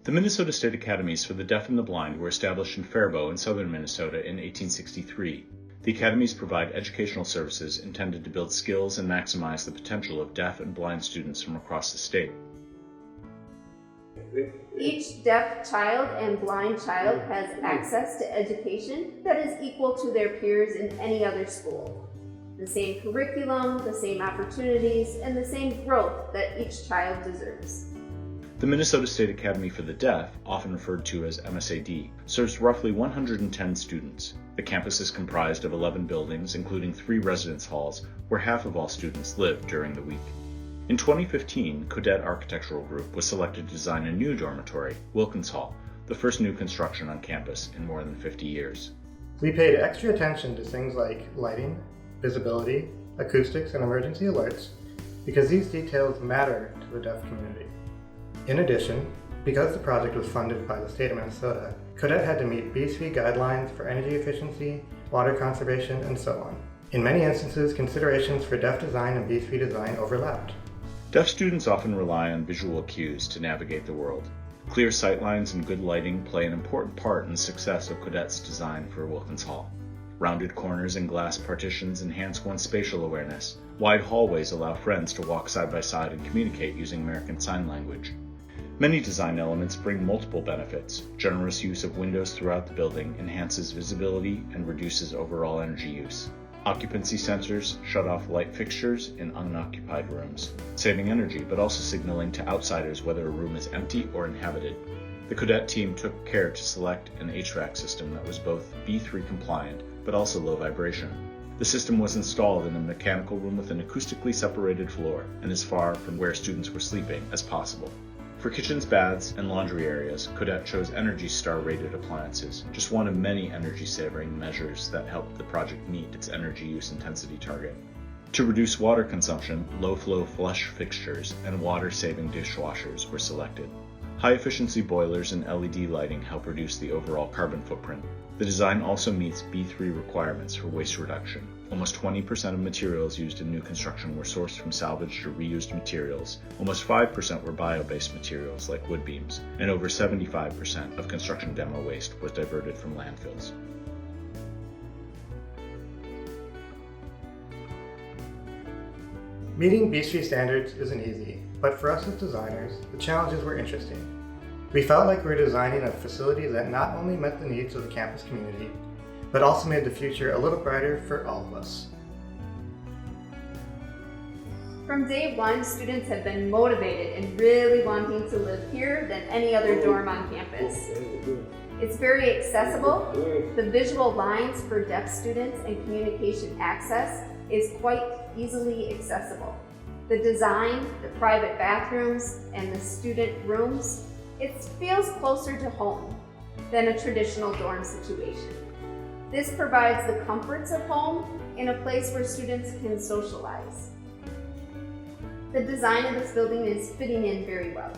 The Minnesota State Academies for the Deaf and the Blind were established in Faribault in southern Minnesota in 1863. The academies provide educational services intended to build skills and maximize the potential of deaf and blind students from across the state. Each deaf child and blind child has access to education that is equal to their peers in any other school. The same curriculum, the same opportunities, and the same growth that each child deserves. The Minnesota State Academy for the Deaf, often referred to as MSAD, serves roughly 110 students. The campus is comprised of 11 buildings, including 3 residence halls, where half of all students live during the week. In 2015, Kodet Architectural Group was selected to design a new dormitory, Wilkins Hall, the first new construction on campus in more than 50 years. We paid extra attention to things like lighting, visibility, acoustics, and emergency alerts because these details matter to the deaf community. In addition, because the project was funded by the state of Minnesota, Kodet had to meet B3 guidelines for energy efficiency, water conservation, and so on. In many instances, considerations for deaf design and B3 design overlapped. Deaf students often rely on visual cues to navigate the world. Clear sightlines and good lighting play an important part in the success of Kodet's design for Wilkins Hall. Rounded corners and glass partitions enhance one's spatial awareness. Wide hallways allow friends to walk side by side and communicate using American Sign Language. Many design elements bring multiple benefits. Generous use of windows throughout the building enhances visibility and reduces overall energy use. Occupancy sensors shut off light fixtures in unoccupied rooms, saving energy but also signaling to outsiders whether a room is empty or inhabited. The Kodet team took care to select an HVAC system that was both B3 compliant but also low vibration. The system was installed in a mechanical room with an acoustically separated floor and as far from where students were sleeping as possible. For kitchens, baths, and laundry areas, Kodet chose Energy Star rated appliances, just one of many energy-saving measures that helped the project meet its energy use intensity target. To reduce water consumption, low-flow flush fixtures and water-saving dishwashers were selected. High-efficiency boilers and LED lighting help reduce the overall carbon footprint. The design also meets B3 requirements for waste reduction. Almost 20% of materials used in new construction were sourced from salvaged or reused materials. Almost 5% were bio-based materials like wood beams, and over 75% of construction demo waste was diverted from landfills. Meeting B3 standards isn't easy, but for us as designers, the challenges were interesting. We felt like we were designing a facility that not only met the needs of the campus community, but also made the future a little brighter for all of us. From day one, students have been motivated and really wanting to live here than any other dorm on campus. It's very accessible. The visual lines for deaf students and communication access is quite easily accessible. The design, the private bathrooms, and the student rooms, it feels closer to home than a traditional dorm situation. This provides the comforts of home in a place where students can socialize. The design of this building is fitting in very well.